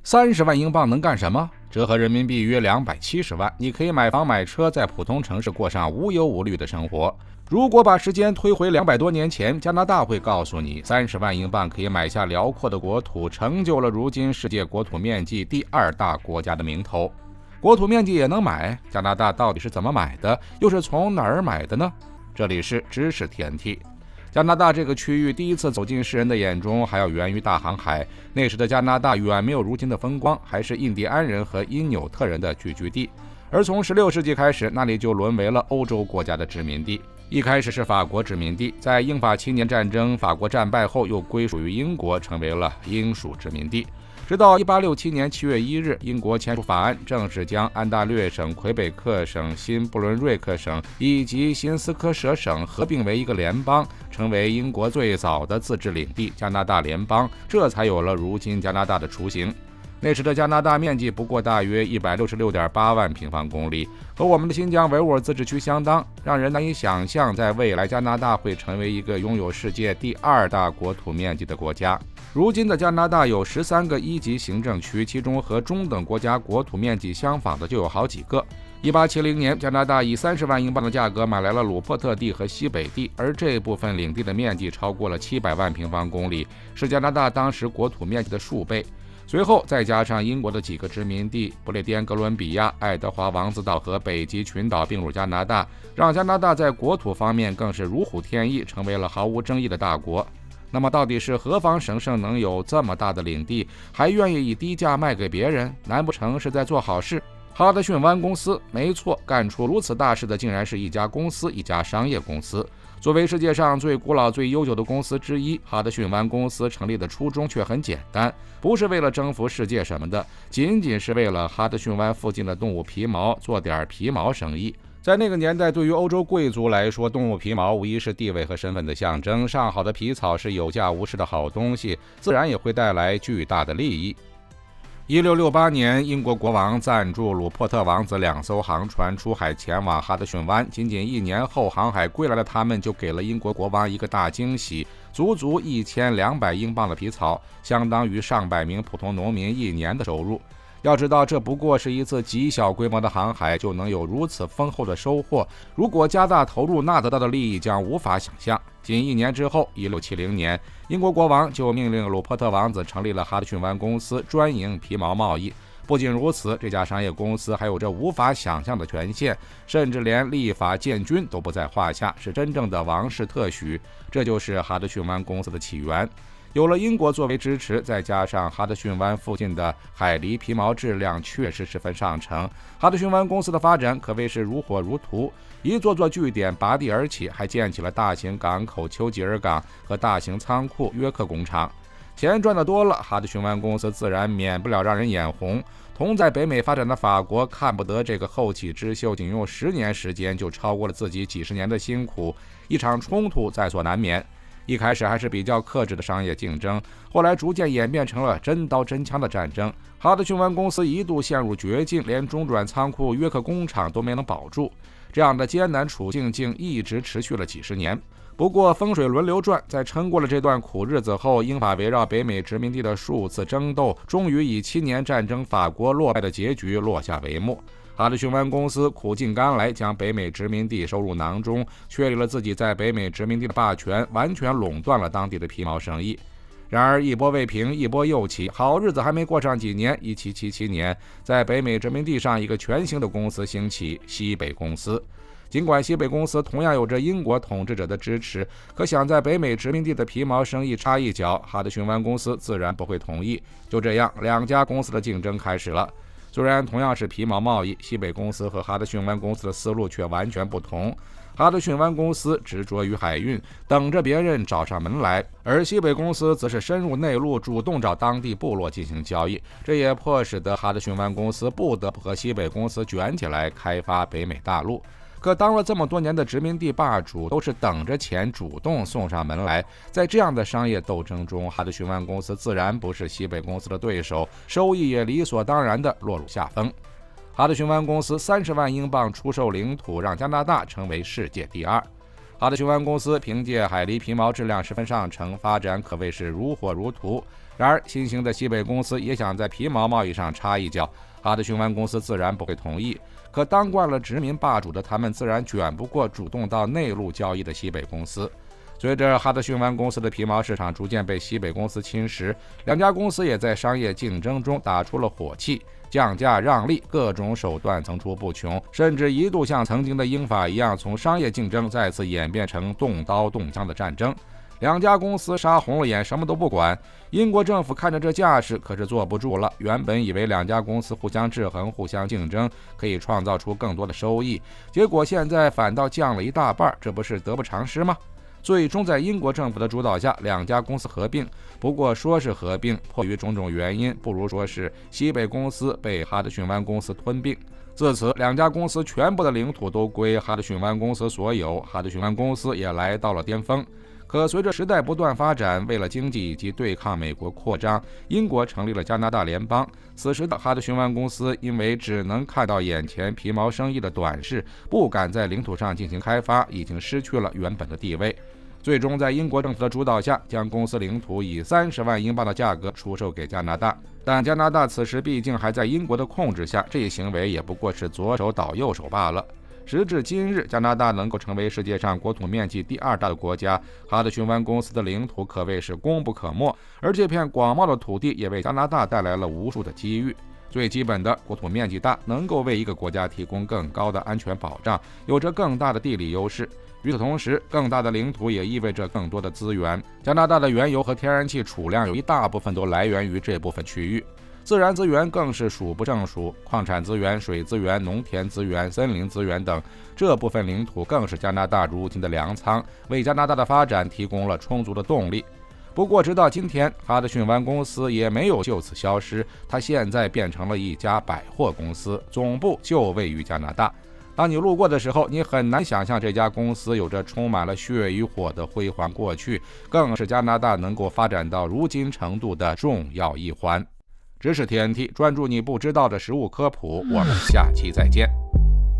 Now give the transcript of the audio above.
30万英镑能干什么？折合人民币约270万，你可以买房买车，在普通城市过上无忧无虑的生活。如果把时间推回200多年前，加拿大会告诉你，30万英镑可以买下辽阔的国土，成就了如今世界国土面积第2大国家的名头。国土面积也能买，加拿大到底是怎么买的？又是从哪儿买的呢？这里是知识TNT。加拿大这个区域第一次走进世人的眼中，还要源于大航海。那时的加拿大远没有如今的风光，还是印第安人和因纽特人的聚居地。而从16世纪开始，那里就沦为了欧洲国家的殖民地。一开始是法国殖民地，在英法7年战争，法国战败后又归属于英国，成为了英属殖民地。直到1867年7月1日，英国签署法案，正式将安大略省、魁北克省、新布伦瑞克省以及新斯科舍省合并为一个联邦，成为英国最早的自治领地——加拿大联邦，这才有了如今加拿大的雏形。那时的加拿大面积不过大约166.8万平方公里，和我们的新疆维吾尔自治区相当，让人难以想象，在未来加拿大会成为一个拥有世界第2大国土面积的国家。如今的加拿大有13个1级行政区，其中和中等国家国土面积相仿的就有好几个。1870年，加拿大以30万英镑的价格买来了鲁珀特地和西北地，而这部分领地的面积超过了700万平方公里，是加拿大当时国土面积的数倍。随后再加上英国的几个殖民地不列颠哥伦比亚、爱德华王子岛和北极群岛并入加拿大，让加拿大在国土方面更是如虎添翼，成为了毫无争议的大国。那么到底是何方神圣能有这么大的领地，还愿意以低价卖给别人？难不成是在做好事？哈德逊湾公司，没错，干出如此大事的竟然是一家公司，一家商业公司。作为世界上最古老、最悠久的公司之一，哈德逊湾公司成立的初衷却很简单，不是为了征服世界什么的，仅仅是为了哈德逊湾附近的动物皮毛做点皮毛生意。在那个年代，对于欧洲贵族来说，动物皮毛无疑是地位和身份的象征。上好的皮草是有价无市的好东西，自然也会带来巨大的利益。1668年，英国国王赞助鲁珀特王子2艘航船出海前往哈德逊湾，仅仅1年后航海归来的他们就给了英国国王一个大惊喜，足足1200英镑的皮草，相当于上百名普通农民1年的收入。要知道，这不过是一次极小规模的航海，就能有如此丰厚的收获。如果加大投入，那得到的利益将无法想象。仅1年之后，1670年，英国国王就命令鲁珀特王子成立了哈德逊湾公司，专营皮毛贸易。不仅如此，这家商业公司还有着无法想象的权限，甚至连立法建军都不在话下，是真正的王室特许。这就是哈德逊湾公司的起源。有了英国作为支持，再加上哈德逊湾附近的海狸皮毛质量确实十分上乘，哈德逊湾公司的发展可谓是如火如荼，一座座据点拔地而起，还建起了大型港口丘吉尔港和大型仓库约克工厂。钱赚得多了，哈德逊湾公司自然免不了让人眼红。同在北美发展的法国看不得这个后起之秀仅用10年时间就超过了自己几十年的辛苦，一场冲突在所难免。一开始还是比较克制的商业竞争，后来逐渐演变成了真刀真枪的战争。哈德逊湾公司一度陷入绝境，连中转仓库约克工厂都没能保住。这样的艰难处境竟一直持续了几十年。不过风水轮流转，在撑过了这段苦日子后，英法围绕北美殖民地的数次争斗，终于以7年战争法国落败的结局落下帷幕。哈德逊湾公司苦尽甘来，将北美殖民地收入囊中，确立了自己在北美殖民地的霸权，完全垄断了当地的皮毛生意。然而一波未平，一波又起，好日子还没过上几年，1777年，在北美殖民地上一个全新的公司兴起——西北公司。尽管西北公司同样有着英国统治者的支持，可想在北美殖民地的皮毛生意插一脚，哈德逊湾公司自然不会同意。就这样，两家公司的竞争开始了。虽然同样是皮毛贸易，西北公司和哈德逊湾公司的思路却完全不同。哈德逊湾公司执着于海运，等着别人找上门来，而西北公司则是深入内陆，主动找当地部落进行交易。这也迫使得哈德逊湾公司不得不和西北公司卷起来，开发北美大陆。可当了这么多年的殖民地霸主，都是等着钱主动送上门来。在这样的商业斗争中，哈德逊湾公司自然不是西北公司的对手，收益也理所当然地落入下风。哈德逊湾公司30万英镑出售领土，让加拿大成为世界第2。哈德逊湾公司凭借海狸皮毛质量十分上乘，发展可谓是如火如荼。然而，新兴的西北公司也想在皮毛贸易上插一脚，哈德逊湾公司自然不会同意。可当惯了殖民霸主的他们，自然卷不过主动到内陆交易的西北公司。随着哈德逊湾公司的皮毛市场逐渐被西北公司侵蚀，两家公司也在商业竞争中打出了火气，降价让利，各种手段层出不穷，甚至一度像曾经的英法一样，从商业竞争再次演变成动刀动枪的战争。两家公司杀红了眼，什么都不管。英国政府看着这架势，可是坐不住了。原本以为两家公司互相制衡、互相竞争，可以创造出更多的收益，结果现在反倒降了一大半，这不是得不偿失吗？最终在英国政府的主导下，两家公司合并。不过说是合并，迫于种种原因，不如说是西北公司被哈德逊湾公司吞并。自此，两家公司全部的领土都归哈德逊湾公司所有，哈德逊湾公司也来到了巅峰。可随着时代不断发展，为了经济以及对抗美国扩张，英国成立了加拿大联邦。此时的哈德逊湾公司因为只能看到眼前皮毛生意的短视，不敢在领土上进行开发，已经失去了原本的地位。最终在英国政府的主导下，将公司领土以30万英镑的价格出售给加拿大。但加拿大此时毕竟还在英国的控制下，这一行为也不过是左手倒右手罢了。时至今日，加拿大能够成为世界上国土面积第2大的国家，哈德逊湾公司的领土可谓是功不可没，而这片广袤的土地也为加拿大带来了无数的机遇。最基本的，国土面积大，能够为一个国家提供更高的安全保障，有着更大的地理优势。与此同时，更大的领土也意味着更多的资源。加拿大的原油和天然气储量有一大部分都来源于这部分区域。自然资源更是数不胜数，矿产资源、水资源、农田资源、森林资源等，这部分领土更是加拿大如今的粮仓，为加拿大的发展提供了充足的动力。不过直到今天，哈德逊湾公司也没有就此消失，它现在变成了一家百货公司，总部就位于加拿大。当你路过的时候，你很难想象这家公司有着充满了血与火的辉煌过去，更是加拿大能够发展到如今程度的重要一环。知识 TNT， 专注你不知道的食物科普，我们下期再见。